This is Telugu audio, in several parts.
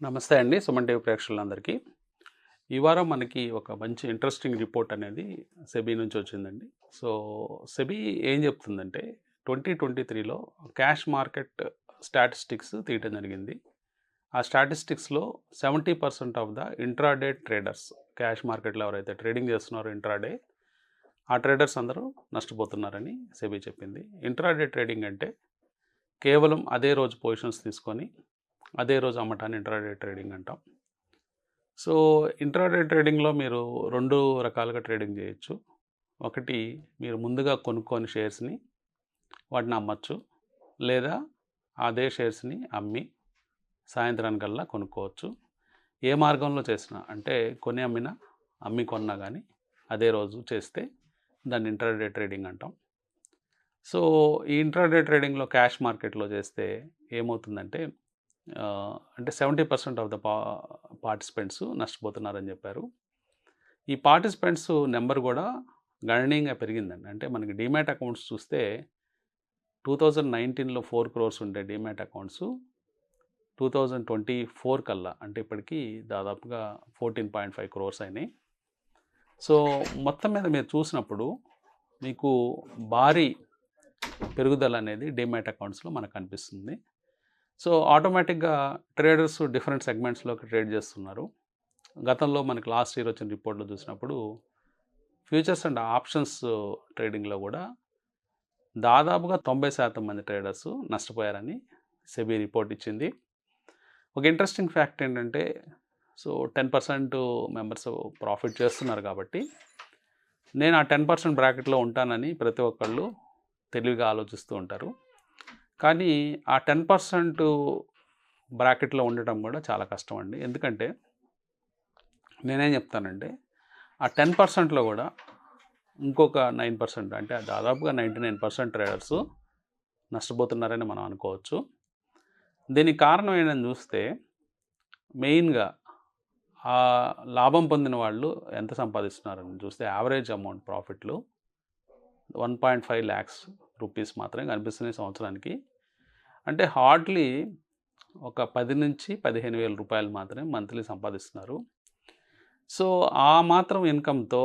నమస్తే అండి. సుమన్ టీవీ ప్రేక్షకులందరికీ. ఈ వారం మనకి ఒక మంచి ఇంట్రెస్టింగ్ రిపోర్ట్ అనేది సెబీ నుంచి వచ్చిందండి. సో, సెబీ ఏం చెప్తుందంటే 2023లో క్యాష్ మార్కెట్ స్టాటిస్టిక్స్ తీయటం జరిగింది. ఆ స్టాటిస్టిక్స్‌లో 70% of the intraday traders, cash మార్కెట్‌లో ఎవరైతే ట్రేడింగ్ చేస్తున్నారో ఇంట్రాడే, ఆ ట్రేడర్స్ అందరూ నష్టపోతున్నారని సెబీ చెప్పింది. ఇంట్రాడే ట్రేడింగ్ అంటే కేవలం అదే రోజు పొజిషన్స్ తీసుకొని అదే రోజు అమ్మటాన్ని ఇంట్రాడే ట్రేడింగ్ అంటాం. సో, ఇంట్రాడే ట్రేడింగ్‌లో మీరు 2 రకాలుగా ట్రేడింగ్ చేయొచ్చు. ఒకటి, మీరు ముందుగా కొనుక్కొని షేర్స్‌ని వాటిని అమ్మొచ్చు. లేదా అదే షేర్స్‌ని అమ్మి సాయంత్రానికల్లా కొనుక్కోవచ్చు. ఏ మార్గంలో చేసినా, అంటే కొని అమ్మినా, అమ్మి కొన్నా కానీ అదే రోజు చేస్తే దాన్ని ఇంట్రాడే ట్రేడింగ్ అంటాం. సో, ఈ ఇంట్రాడే ట్రేడింగ్‌లో క్యాష్ మార్కెట్‌లో చేస్తే ఏమవుతుందంటే అంటే 70% ఆఫ్ ద పార్టిసిపెంట్స్ నష్టపోతున్నారని చెప్పారు. ఈ పార్టిసిపెంట్స్ నెంబర్ కూడా గణనీయంగా పెరిగిందండి. అంటే మనకి డీమ్యాట్ అకౌంట్స్ చూస్తే 2019లో 4 crores ఉండే డీమ్యాట్ అకౌంట్స్ 2024 కల్లా, అంటే ఇప్పటికీ దాదాపుగా 14.5 crores అయినాయి. సో, మొత్తం మీద మీరు చూసినప్పుడు మీకు భారీ పెరుగుదల అనేది డీమ్యాట్ అకౌంట్స్లో మనకు కనిపిస్తుంది. సో, ఆటోమేటిక్గా ట్రేడర్స్ డిఫరెంట్ సెగ్మెంట్స్లోకి ట్రేడ్ చేస్తున్నారు. గతంలో మనకి లాస్ట్ ఇయర్ వచ్చిన రిపోర్ట్లో చూసినప్పుడు ఫ్యూచర్స్ అండ్ ఆప్షన్స్ ట్రేడింగ్లో కూడా దాదాపుగా 90% మంది ట్రేడర్స్ నష్టపోయారని సెబీ రిపోర్ట్ ఇచ్చింది. ఒక ఇంట్రెస్టింగ్ ఫ్యాక్ట్ ఏంటంటే, సో 10% మెంబర్స్ ప్రాఫిట్ చేస్తున్నారు కాబట్టి నేను ఆ 10% బ్రాకెట్లో ఉంటానని ప్రతి ఒక్కళ్ళు తెలివిగా ఆలోచిస్తూ ఉంటారు. కానీ ఆ 10% బ్రాకెట్లో ఉండటం కూడా చాలా కష్టం అండి. ఎందుకంటే నేనేం చెప్తానంటే, ఆ 10%లో కూడా ఇంకొక 9%, అంటే దాదాపుగా 99% ట్రేడర్స్ నష్టపోతున్నారని మనం అనుకోవచ్చు. దీనికి కారణం ఏంటని చూస్తే, మెయిన్గా ఆ లాభం పొందిన వాళ్ళు ఎంత సంపాదిస్తున్నారని చూస్తే యావరేజ్ అమౌంట్ ప్రాఫిట్లు 1.5 lakhs రూపీస్ మాత్రమే కనిపిస్తున్నాయి సంవత్సరానికి. అంటే హార్డ్లీ ఒక 10 నుంచి 15,000 రూపాయలు మాత్రమే మంత్లీ సంపాదిస్తున్నారు. సో, ఆ మాత్రం ఇన్కమ్‌తో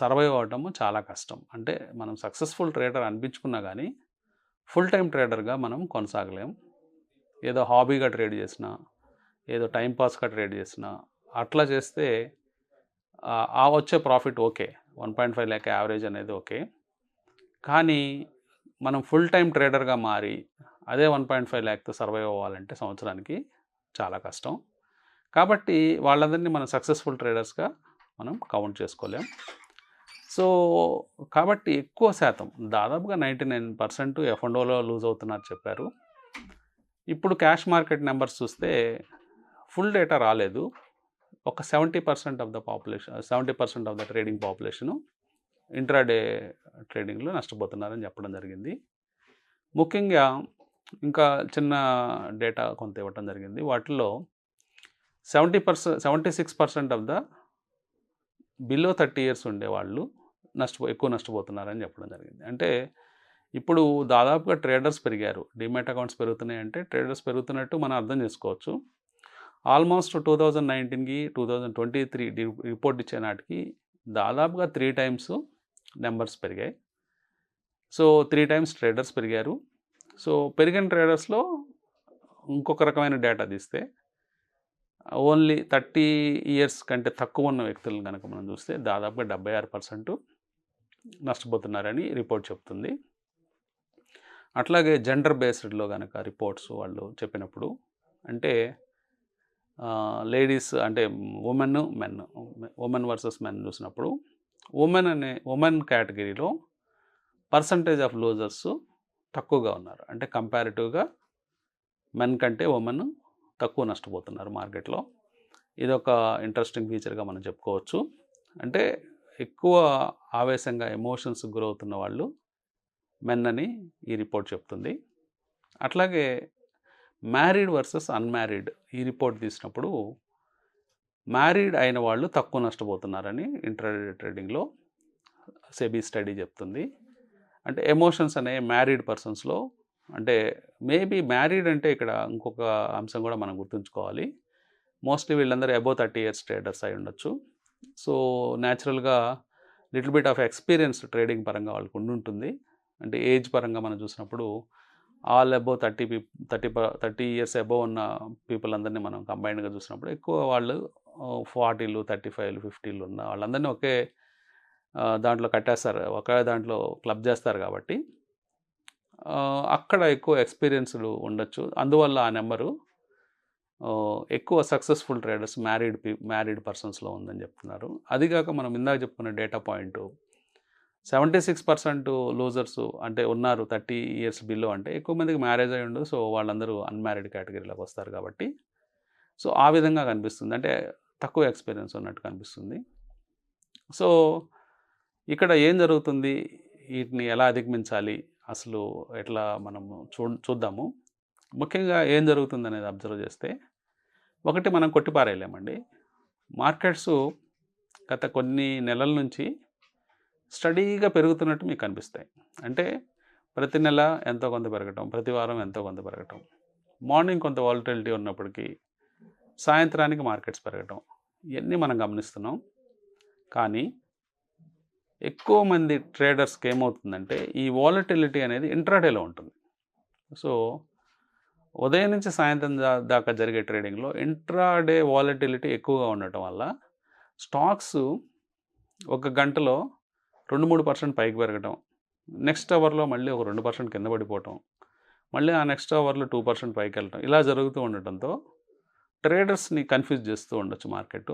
సర్వైవ్ అవ్వటము చాలా కష్టం. అంటే మనం సక్సెస్ఫుల్ ట్రేడర్ అనిపించుకున్నా కానీ ఫుల్ టైం ట్రేడర్గా మనం కొనసాగలేం. ఏదో హాబీగా ట్రేడ్ చేసినా, ఏదో టైం పాస్గా ట్రేడ్ చేసినా, అట్లా చేస్తే ఆ వచ్చే ప్రాఫిట్ ఓకే, 1.5 lakh యావరేజ్ అనేది ఓకే. కానీ మనం ఫుల్ టైం ట్రేడర్గా మారి అదే 1.5 lakతో సర్వైవ్ అవ్వాలంటే సంవత్సరానికి చాలా కష్టం. కాబట్టి వాళ్ళందరినీ మనం సక్సెస్ఫుల్ ట్రేడర్స్గా మనం కౌంట్ చేసుకోలేం. సో, కాబట్టి ఎక్కువ శాతం, దాదాపుగా 99% ఎఫ్&ఓలో లూజ్ అవుతున్నారు చెప్పారు. ఇప్పుడు క్యాష్ మార్కెట్ నెంబర్స్ చూస్తే ఫుల్ డేటా రాలేదు. ఒక 70% of the population, 70% of the trading population intraday ట్రేడింగ్లో నష్టపోతున్నారని చెప్పడం జరిగింది. ముఖ్యంగా ఇంకా చిన్న డేటా కొంత ఇవ్వటం జరిగింది. వాటిల్లో 76% ఆఫ్ ద బిలో 30 years ఉండేవాళ్ళు ఎక్కువ నష్టపోతున్నారని చెప్పడం జరిగింది. అంటే ఇప్పుడు దాదాపుగా ట్రేడర్స్ పెరిగారు, డీమ్యాట్ అకౌంట్స్ పెరుగుతున్నాయంటే ట్రేడర్స్ పెరుగుతున్నట్టు మనం అర్థం చేసుకోవచ్చు. ఆల్మోస్ట్ 2019కి 2023 రిపోర్ట్ ఇచ్చే నాటికి దాదాపుగా 3 times నెంబర్స్ పెరిగాయి. సో 3 times ట్రేడర్స్ పెరిగారు. సో పెరిగిన ట్రేడర్స్లో ఇంకొక రకమైన డేటా తీస్తే ఓన్లీ 30 years కంటే తక్కువ ఉన్న వ్యక్తులను కనుక మనం చూస్తే దాదాపుగా 76% నష్టపోతున్నారని రిపోర్ట్ చెప్తుంది. అట్లాగే జెండర్ బేస్డ్లో కనుక రిపోర్ట్స్ వాళ్ళు చెప్పినప్పుడు, అంటే లేడీస్ అంటే ఉమెన్ వర్సెస్ మెన్ చూసినప్పుడు ఉమెన్ కేటగిరీలో పర్సంటేజ్ ఆఫ్ లూజర్స్ తక్కువగా ఉన్నారు. అంటే కంపారిటివ్గా మెన్ కంటే ఉమెన్ తక్కువ నష్టపోతున్నారు మార్కెట్లో. ఇదొక ఇంట్రెస్టింగ్ ఫీచర్గా మనం చెప్పుకోవచ్చు. అంటే ఎక్కువ ఆవేశంగా ఎమోషన్స్ గురవుతున్న వాళ్ళు మెన్ అని ఈ రిపోర్ట్ చెప్తుంది. అట్లాగే మ్యారీడ్ వర్సెస్ అన్మ్యారీడ్ ఈ రిపోర్ట్ తీసినప్పుడు మ్యారీడ్ అయిన వాళ్ళు తక్కువ నష్టపోతున్నారని ఇంట్రాడే ట్రేడింగ్లో సెబీ స్టడీ చెప్తుంది. అంటే ఎమోషన్స్ అనే మ్యారీడ్ పర్సన్స్లో అంటే మేబీ మ్యారీడ్ అంటే ఇక్కడ ఇంకొక అంశం కూడా మనం గుర్తుంచుకోవాలి. మోస్ట్లీ వీళ్ళందరూ అబోవ్ 30 ఇయర్స్ ట్రేడర్స్ అయి ఉండొచ్చు. సో న్యాచురల్గా little bit of experience trading పరంగా వాళ్ళకు ఉండుంటుంది. అంటే ఏజ్ పరంగా మనం చూసినప్పుడు ఆల్ అబోవ్ 30 ఇయర్స్ అబోవ్ ఉన్న పీపుల్ అందరినీ మనం కంబైన్డ్గా చూసినప్పుడు ఎక్కువ వాళ్ళు 40లు 35లు 50లు ఉన్న వాళ్ళందరినీ ఒకే దాంట్లో కట్టేస్తారు, ఒకే దాంట్లో క్లబ్ చేస్తారు కాబట్టి అక్కడ ఎక్కువ ఎక్స్పీరియన్స్డ్ ఉండొచ్చు. అందువల్ల ఆ నెంబరు ఎక్కువ సక్సెస్ఫుల్ ట్రేడర్స్ మ్యారీడ్ పర్సన్స్లో ఉందని చెప్తున్నారు. అదిగాక మనం ఇందాక చెప్పుకున్న డేటా పాయింట్ 76% లూజర్స్ అంటే ఉన్నారు 30 ఇయర్స్ బిలో, అంటే ఎక్కువ మందికి మ్యారేజ్ అయి ఉండదు. సో వాళ్ళందరూ అన్మ్యారీడ్ కేటగిరీలోకి వస్తారు కాబట్టి సో ఆ విధంగా కనిపిస్తుంది, అంటే తక్కువ ఎక్స్పీరియన్స్ ఉన్నట్టు కనిపిస్తుంది. సో ఇక్కడ ఏం జరుగుతుంది, వీటిని ఎలా అధిగమించాలి, అసలు ఎట్లా మనము చూద్దాము. ముఖ్యంగా ఏం జరుగుతుంది అనేది అబ్జర్వ్ చేస్తే, ఒకటి మనం కొట్టిపారేయలేమండి. మార్కెట్స్ గత కొన్ని నెలల నుంచి స్టడీగా పెరుగుతున్నట్టు మీకు కనిపిస్తాయి. అంటే ప్రతి నెల ఎంతో కొంత పెరగటం, ప్రతి వారం ఎంతో కొంత పెరగటం, మార్నింగ్ కొంత వాలటిలిటీ ఉన్నప్పటికీ సాయంత్రానికి మార్కెట్స్ పెరగటం, ఇవన్నీ మనం గమనిస్తున్నాం. కానీ ఎక్కువ మంది ట్రేడర్స్కి ఏమవుతుందంటే ఈ వాలటిలిటీ అనేది ఇంట్రాడేలో ఉంటుంది. సో ఉదయం నుంచి సాయంత్రం దాకా జరిగే ట్రేడింగ్లో ఇంట్రాడే వాలటిలిటీ ఎక్కువగా ఉండటం వల్ల స్టాక్స్ ఒక గంటలో 2-3% పైకి పెరగటం, నెక్స్ట్ అవర్లో మళ్ళీ ఒక 2% కింద పడిపోవటం, మళ్ళీ ఆ నెక్స్ట్ అవర్లో 2% పైకి వెళ్ళటం, ఇలా జరుగుతూ ఉండటంతో ట్రేడర్స్ని కన్ఫ్యూజ్ చేస్తూ ఉండొచ్చు మార్కెట్.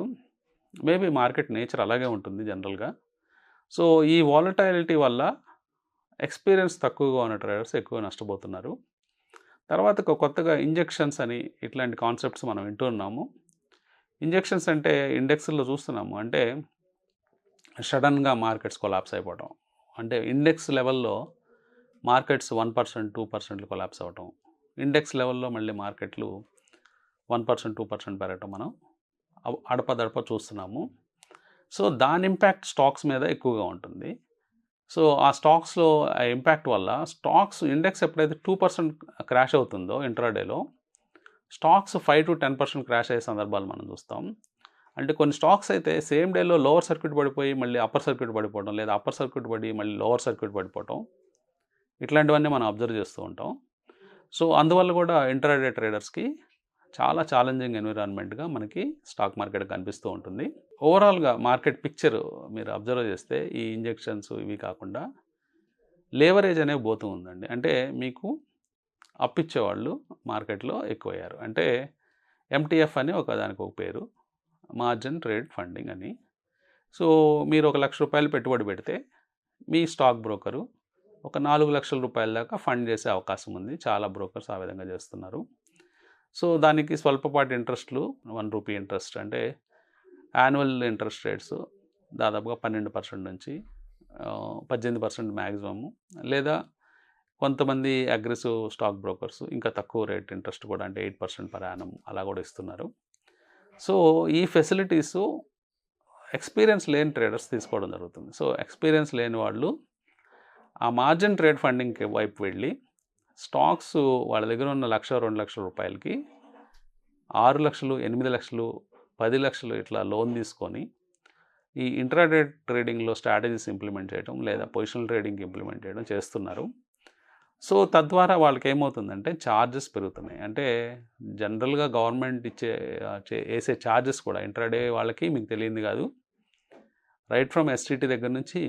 మేబీ మార్కెట్ నేచర్ అలాగే ఉంటుంది జనరల్గా. సో ఈ వాలటైలిటీ వల్ల ఎక్స్పీరియన్స్ తక్కువగా ఉన్న ట్రేడర్స్ ఎక్కువ నష్టపోతున్నారు. తర్వాత కొత్తగా ఇంజెక్షన్స్ అని ఇట్లాంటి కాన్సెప్ట్స్ మనం వింటున్నాము. ఇంజెక్షన్స్ అంటే ఇండెక్స్లో చూస్తున్నాము, అంటే సడన్గా మార్కెట్స్ కొలాప్స్ అయిపోవటం, అంటే ఇండెక్స్ లెవెల్లో మార్కెట్స్ 1% 2% కొలాప్స్ అవ్వటం, ఇండెక్స్ లెవెల్లో మళ్ళీ మార్కెట్లు 1% 2% పెరగటం మనం అడపదడప చూస్తున్నాము. సో దాని ఇంపాక్ట్ స్టాక్స్ మీద ఎక్కువగా ఉంటుంది. సో ఆ స్టాక్స్లో ఆ ఇంపాక్ట్ వల్ల స్టాక్స్ ఇండెక్స్ ఎప్పుడైతే 2% క్రాష్ అవుతుందో ఇంట్రాడేలో, స్టాక్స్ 5-10% క్రాష్ అయ్యే సందర్భాలు మనం చూస్తాం. అంటే కొన్ని స్టాక్స్ అయితే సేమ్ డేలో లోవర్ సర్క్యూట్ పడిపోయి మళ్ళీ అప్పర్ సర్క్యూట్ పడిపోవడం, లేదా అప్పర్ సర్క్యూట్ పడి మళ్ళీ లోవర్ సర్క్యూట్ పడిపోవటం, ఇట్లాంటివన్నీ మనం అబ్జర్వ్ చేస్తూ ఉంటాం. సో అందువల్ల కూడా ఇంట్రాడే ట్రేడర్స్కి చాలా ఛాలెంజింగ్ ఎన్విరాన్మెంట్గా మనకి స్టాక్ మార్కెట్ కనిపిస్తూ ఉంటుంది. ఓవరాల్గా మార్కెట్ పిక్చర్ మీరు అబ్జర్వ్ చేస్తే ఈ ఇంజెక్షన్స్ ఇవి కాకుండా లేవరేజ్ అనేవి పోతూ ఉందండి. అంటే మీకు అప్పిచ్చేవాళ్ళు మార్కెట్లో ఎక్కువయ్యారు. అంటే ఎంటీఎఫ్ అని దానికి ఒక పేరు, మార్జిన్ ట్రేడ్ ఫండింగ్ అని. సో మీరు ₹1,00,000 పెట్టుబడి పెడితే మీ స్టాక్ బ్రోకరు ఒక ₹4,00,000 దాకా ఫండ్ చేసే అవకాశం ఉంది. చాలా బ్రోకర్స్ ఆ విధంగా చేస్తున్నారు. సో దానికి స్వల్పపాటి ఇంట్రెస్ట్లు, ₹1 ఇంట్రెస్ట్, అంటే యాన్యువల్ ఇంట్రెస్ట్ రేట్స్ దాదాపుగా 12% నుంచి 18% మ్యాక్సిమము, లేదా కొంతమంది అగ్రెసివ్ స్టాక్ బ్రోకర్స్ ఇంకా తక్కువ రేట్ ఇంట్రెస్ట్ కూడా, అంటే 8% పర్ యానం అలా కూడా ఇస్తున్నారు. సో ఈ ఫెసిలిటీసు ఎక్స్పీరియన్స్ లేని ట్రేడర్స్ తీసుకోవడం జరుగుతుంది. సో ఎక్స్పీరియన్స్ లేని వాళ్ళు ఆ మార్జిన్ ట్రేడ్ ఫండింగ్ వైపు వెళ్ళి స్టాక్స్ వాళ్ళ దగ్గర ఉన్న ₹1,00,000-2,00,000కి 6 లక్షలు, 8 లక్షలు, 10 లక్షలు ఇట్లా లోన్ తీసుకొని ఈ ఇంట్రాడే ట్రేడింగ్లో స్ట్రాటజీస్ ఇంప్లిమెంట్ చేయడం, లేదా పొజిషనల్ ట్రేడింగ్ ఇంప్లిమెంట్ చేయడం చేస్తున్నారు. సో తద్వారా వాళ్ళకి ఏమవుతుందంటే ఛార్జెస్ పెరుగుతున్నాయి. అంటే జనరల్గా గవర్నమెంట్ వేసే ఛార్జెస్ కూడా ఇంట్రాడే వాళ్ళకి మీకు తెలియంది కాదు. రైట్ ఫ్రమ్ ఎస్టీటీ దగ్గర నుంచి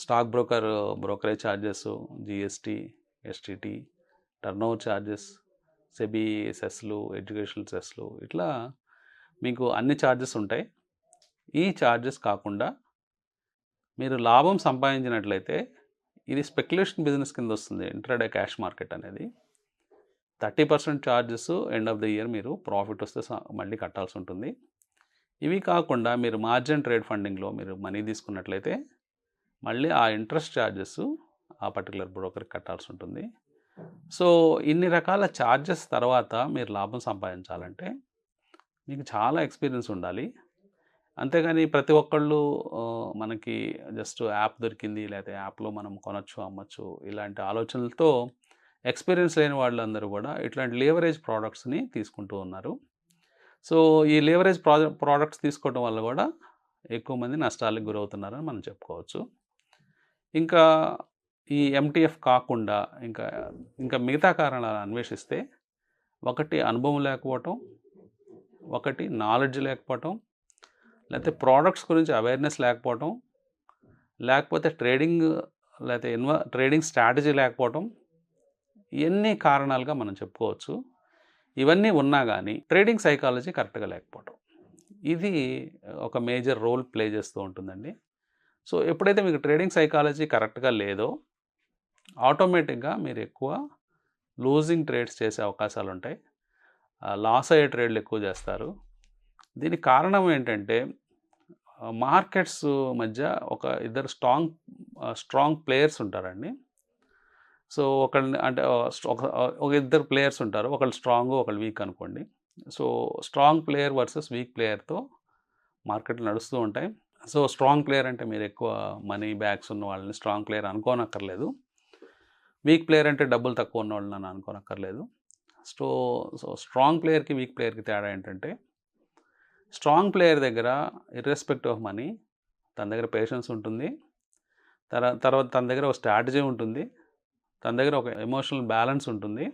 stock brokerage charges, GST, STT, turnover charges, SEBI సెస్లు, ఎడ్యుకేషనల్ సెస్లు, ఇట్లా మీకు అన్ని ఛార్జెస్ ఉంటాయి. ఈ ఛార్జెస్ కాకుండా మీరు లాభం సంపాదించినట్లయితే ఇది స్పెక్యులేషన్ బిజినెస్ కింద వస్తుంది. ఇంట్రాడే క్యాష్ మార్కెట్ అనేది 30% charges end of the year మీరు ప్రాఫిట్ వస్తే మళ్ళీ కట్టాల్సి ఉంటుంది. ఇవి కాకుండా మీరు మార్జిన్ ట్రేడ్ ఫండింగ్లో మీరు మనీ తీసుకున్నట్లయితే మళ్ళీ ఆ ఇంట్రెస్ట్ ఛార్జెస్ ఆ పర్టికులర్ బ్రోకర్కి కట్టాల్సి ఉంటుంది. సో ఇన్ని రకాల ఛార్జెస్ తర్వాత మీరు లాభం సంపాదించాలంటే మీకు చాలా ఎక్స్పీరియన్స్ ఉండాలి. అంతేగాని ప్రతి ఒక్కళ్ళు మనకి జస్ట్ యాప్ దొరికింది, లేకపోతే యాప్లో మనం కొనొచ్చు, అమ్మచ్చు, ఇలాంటి ఆలోచనలతో ఎక్స్పీరియన్స్ లేని వాళ్ళందరూ కూడా ఇట్లాంటి లీవరేజ్ ప్రోడక్ట్స్ని తీసుకుంటూ ఉన్నారు. సో ఈ లీవరేజ్ ప్రోడక్ట్స్ తీసుకోవడం వల్ల కూడా ఎక్కువ మంది నష్టాలకు గురవుతున్నారని మనం చెప్పుకోవచ్చు. ఇంకా ఈ ఎంటీఎఫ్ కాకుండా ఇంకా మిగతా కారణాలు అన్వేషిస్తే, ఒకటి అనుభవం లేకపోవటం, ఒకటి నాలెడ్జ్ లేకపోవటం, లేకపోతే ప్రోడక్ట్స్ గురించి అవేర్నెస్ లేకపోవటం, లేకపోతే ట్రేడింగ్ స్ట్రాటజీ లేకపోవటం, ఇవన్నీ కారణాలుగా మనం చెప్పుకోవచ్చు. ఇవన్నీ ఉన్నా కానీ ట్రేడింగ్ సైకాలజీ కరెక్ట్గా లేకపోవటం, ఇది ఒక మేజర్ రోల్ ప్లే చేస్తూ ఉంటుందండి. సో ఎప్పుడైతే మీకు ట్రేడింగ్ సైకాలజీ కరెక్ట్గా లేదో ఆటోమేటిక్గా మీరు ఎక్కువ లూజింగ్ ట్రేడ్స్ చేసే అవకాశాలు ఉంటాయి, లాస్ అయ్యే ట్రేడ్లు ఎక్కువ చేస్తారు. దీనికి కారణం ఏంటంటే మార్కెట్స్ మధ్య ఇద్దరు స్ట్రాంగ్ ప్లేయర్స్ ఉంటారండి. సో ఒక ఇద్దరు ప్లేయర్స్ ఉంటారు, ఒకళ్ళు స్ట్రాంగ్ ఒకళ్ళు వీక్ అనుకోండి. So strong player versus weak ప్లేయర్తో మార్కెట్లు నడుస్తూ ఉంటాయి. సో స్ట్రాంగ్ ప్లేయర్ అంటే మీరు ఎక్కువ మనీ బ్యాగ్స్ ఉన్న వాళ్ళని స్ట్రాంగ్ ప్లేయర్ అనుకోనక్కర్లేదు. వీక్ ప్లేయర్ అంటే డబ్బులు తక్కువ ఉన్న వాళ్ళని అనుకోనక్కర్లేదు. సో స్ట్రాంగ్ ప్లేయర్కి వీక్ ప్లేయర్కి తేడా ఏంటంటే, స్ట్రాంగ్ ప్లేయర్ దగ్గర ఇర్రెస్పెక్టివ్ ఆఫ్ మనీ తన దగ్గర పేషెన్స్ ఉంటుంది, తర్వాత తన దగ్గర ఒక స్ట్రాటజీ ఉంటుంది, తన దగ్గర ఒక ఎమోషనల్ బ్యాలెన్స్ ఉంటుంది.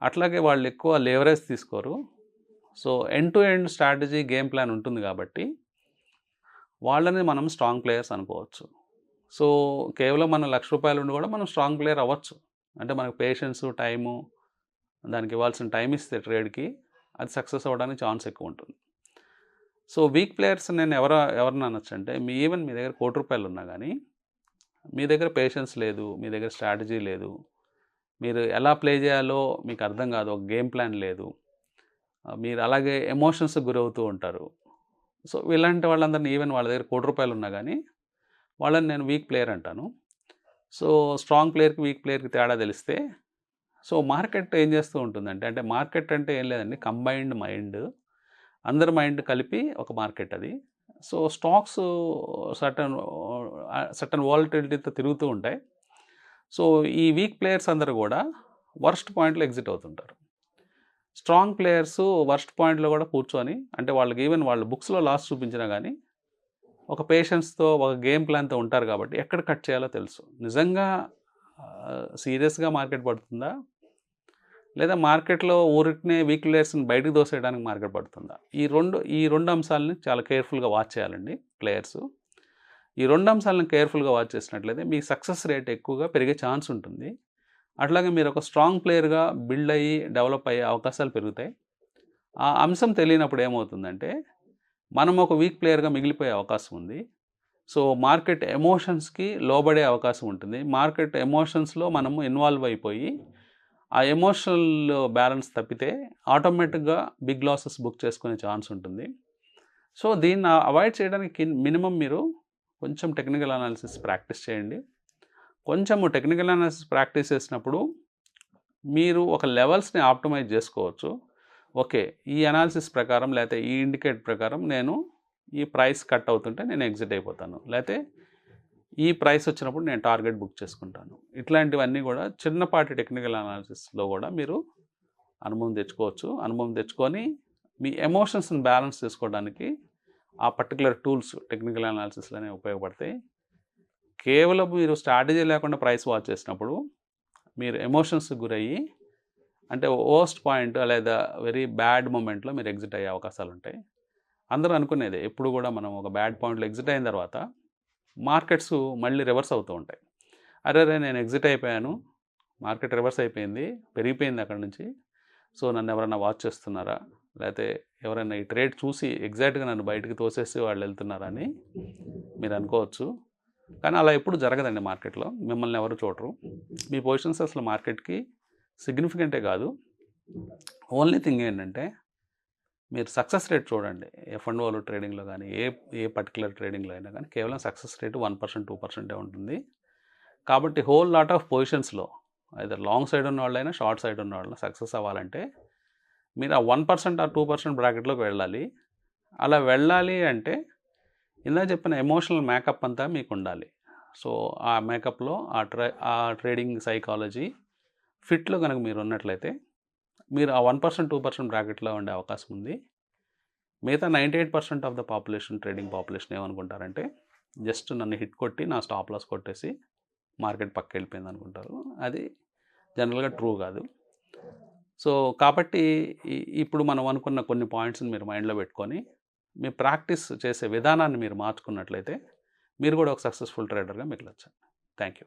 అట్లాగే వాళ్ళు ఎక్కువ లేవరేజ్ తీసుకోరు. So end to end strategy game plan ఉంటుంది కాబట్టి వాళ్ళని మనం స్ట్రాంగ్ ప్లేయర్స్ అనుకోవచ్చు. సో కేవలం మన ₹1,00,000 ఉండి కూడా మనం స్ట్రాంగ్ ప్లేయర్ అవ్వచ్చు. అంటే మనకు పేషెన్సు, టైము, దానికి ఇవ్వాల్సిన టైం ఇస్తే ట్రేడ్కి అది సక్సెస్ అవ్వడానికి ఛాన్స్ ఎక్కువ ఉంటుంది. సో వీక్ ప్లేయర్స్ నేను ఎవరిని అనొచ్చు అంటే, ఈవెన్ మీ దగ్గర ₹1,00,00,000 ఉన్నా కానీ మీ దగ్గర పేషెన్స్ లేదు, మీ దగ్గర స్ట్రాటజీ లేదు, మీరు ఎలా ప్లే చేయాలో మీకు అర్థం కాదు, ఒక గేమ్ ప్లాన్ లేదు, మీరు అలాగే ఎమోషన్స్కి గురవుతూ ఉంటారు. సో ఇలాంటి వాళ్ళందరినీ ఈవెన్ వాళ్ళ దగ్గర ₹1,00,00,000 ఉన్నా కానీ వాళ్ళని నేను వీక్ ప్లేయర్ అంటాను. సో స్ట్రాంగ్ ప్లేయర్కి వీక్ ప్లేయర్కి తేడా తెలిస్తే, సో మార్కెట్ ఏం చేస్తూ ఉంటుందంటే, మార్కెట్ అంటే ఏం లేదండి, కంబైన్డ్ మైండ్, అందరి మైండ్ కలిపి ఒక మార్కెట్ అది. సో స్టాక్స్ సర్టన్ వాలటిలిటీతో తిరుగుతూ ఉంటాయి. సో ఈ వీక్ ప్లేయర్స్ అందరూ కూడా వర్స్ట్ పాయింట్లో ఎగ్జిట్ అవుతుంటారు. స్ట్రాంగ్ ప్లేయర్స్ వర్స్ట్ పాయింట్లో కూడా కూర్చొని, అంటే వాళ్ళకి ఈవెన్ వాళ్ళు బుక్స్లో లాస్ చూపించినా కానీ ఒక పేషెన్స్తో ఒక గేమ్ ప్లాన్తో ఉంటారు కాబట్టి ఎక్కడ కట్ చేయాలో తెలుసు. నిజంగా సీరియస్గా మార్కెట్ పడుతుందా, లేదా మార్కెట్లో ఊరికనే వీక్ ప్లేయర్స్ని బయటకు దోసేయడానికి మార్కెట్ పడుతుందా, ఈ రెండు అంశాలని చాలా కేర్ఫుల్గా వాచ్ చేయాలండి ప్లేయర్స్. ఈ రెండు అంశాలను కేర్ఫుల్గా వాచ్ చేసినట్లయితే మీ సక్సెస్ రేట్ ఎక్కువగా పెరిగే ఛాన్స్ ఉంటుంది. అట్లాగే మీరు ఒక స్ట్రాంగ్ ప్లేయర్గా బిల్డ్ అయ్యి డెవలప్ అయ్యే అవకాశాలు పెరుగుతాయి. ఆ అంశం తెలియనప్పుడు ఏమవుతుందంటే మనం ఒక వీక్ ప్లేయర్గా మిగిలిపోయే అవకాశం ఉంది. సో మార్కెట్ ఎమోషన్స్కి లోబడే అవకాశం ఉంటుంది. మార్కెట్ ఎమోషన్స్లో మనము ఇన్వాల్వ్ అయిపోయి ఆ ఎమోషనల్ బ్యాలెన్స్ తప్పితే ఆటోమేటిక్గా బిగ్ లాసెస్ బుక్ చేసుకునే ఛాన్స్ ఉంటుంది. సో దీన్ని అవాయిడ్ చేయడానికి మినిమం మీరు కొంచెం టెక్నికల్ అనాలిసిస్ ప్రాక్టీస్ చేయండి. కొంచెము టెక్నికల్ అనాలిసిస్ ప్రాక్టీస్ చేసినప్పుడు మీరు ఒక లెవెల్స్ని ఆప్టిమైజ్ చేసుకోవచ్చు. ఓకే, ఈ అనాలిసిస్ ప్రకారం లేకపోతే ఈ ఇండికేట్ ప్రకారం నేను ఈ ప్రైస్ కట్ అవుతుంటే నేను ఎగ్జిట్ అయిపోతాను, లేకపోతే ఈ ప్రైస్ వచ్చినప్పుడు నేను టార్గెట్ బుక్ చేసుకుంటాను. ఇట్లాంటివన్నీ కూడా చిన్నపాటి టెక్నికల్ అనాలిసిస్లో కూడా మీరు అనుభవం తెచ్చుకోవచ్చు. అనుభవం తెచ్చుకొని మీ ఎమోషన్స్ని బ్యాలెన్స్ చేసుకోవడానికి ఆ పర్టికులర్ టూల్స్ టెక్నికల్ అనాలిసిస్లోనే ఉపయోగపడతాయి. కేవలం మీరు స్ట్రాటజీ లేకుండా ప్రైస్ వాచ్ చేసినప్పుడు మీరు ఎమోషన్స్కి గురయ్యి, అంటే వర్స్ట్ పాయింట్ లేదా వెరీ బ్యాడ్ మూమెంట్లో మీరు ఎగ్జిట్ అయ్యే అవకాశాలు ఉంటాయి. అందరూ అనుకునేదే, ఎప్పుడు కూడా మనం ఒక బ్యాడ్ పాయింట్లో ఎగ్జిట్ అయిన తర్వాత మార్కెట్స్ మళ్ళీ రివర్స్ అవుతూ ఉంటాయి. అరే నేను ఎగ్జిట్ అయిపోయాను, మార్కెట్ రివర్స్ అయిపోయింది, పెరిగిపోయింది అక్కడ నుంచి, సో నన్ను ఎవరైనా వాచ్ చేస్తున్నారా, లేకపోతే ఎవరైనా ఈ ట్రేడ్ చూసి ఎగ్జాక్ట్గా నన్ను బయటకు తోసేసి వాళ్ళు వెళ్తున్నారా అని మీరు అనుకోవచ్చు. కానీ అలా ఎప్పుడు జరగదండి. మార్కెట్లో మిమ్మల్ని ఎవరు చూడరు. మీ పొజిషన్స్ అసలు మార్కెట్కి సిగ్నిఫికెంటే కాదు. ఓన్లీ థింగ్ ఏంటంటే మీరు సక్సెస్ రేట్ చూడండి. F&O ట్రేడింగ్లో కానీ ఏ పర్టికులర్ ట్రేడింగ్లో అయినా కానీ కేవలం సక్సెస్ రేటు 1%, 2% ఉంటుంది. కాబట్టి హోల్ లాట్ ఆఫ్ పొజిషన్స్లో ఐదర్ లాంగ్ సైడ్ ఉన్న వాళ్ళైనా షార్ట్ సైడ్ ఉన్న వాళ్ళైనా సక్సెస్ అవ్వాలంటే మీరు ఆ 1% ఆ 2% బ్రాకెట్లోకి వెళ్ళాలి. అలా వెళ్ళాలి అంటే ఇందాక చెప్పిన ఎమోషనల్ మేకప్ అంతా మీకు ఉండాలి. సో ఆ మేకప్లో ఆ ట్రేడింగ్ సైకాలజీ, ఫిట్లో కనుక మీరు ఉన్నట్లయితే మీరు ఆ 1% 2% బ్రాకెట్లో ఉండే అవకాశం ఉంది. మిగతా 98% of the population, trading population ఏమనుకుంటారంటే జస్ట్ నన్ను హిట్ కొట్టి నా స్టాప్ లాస్ కొట్టేసి మార్కెట్ పక్క వెళ్ళిపోయింది అనుకుంటారు. అది జనరల్గా ట్రూ కాదు. సో కాబట్టి ఇప్పుడు మనం అనుకున్న కొన్ని పాయింట్స్ని మీరు మైండ్లో పెట్టుకొని మీ ప్రాక్టీస్ చేసే విధానాన్ని మీరు మార్చుకున్నట్లయితే మీరు కూడా ఒక సక్సెస్ఫుల్ ట్రేడర్గా మిగలొచ్చు. Thank you.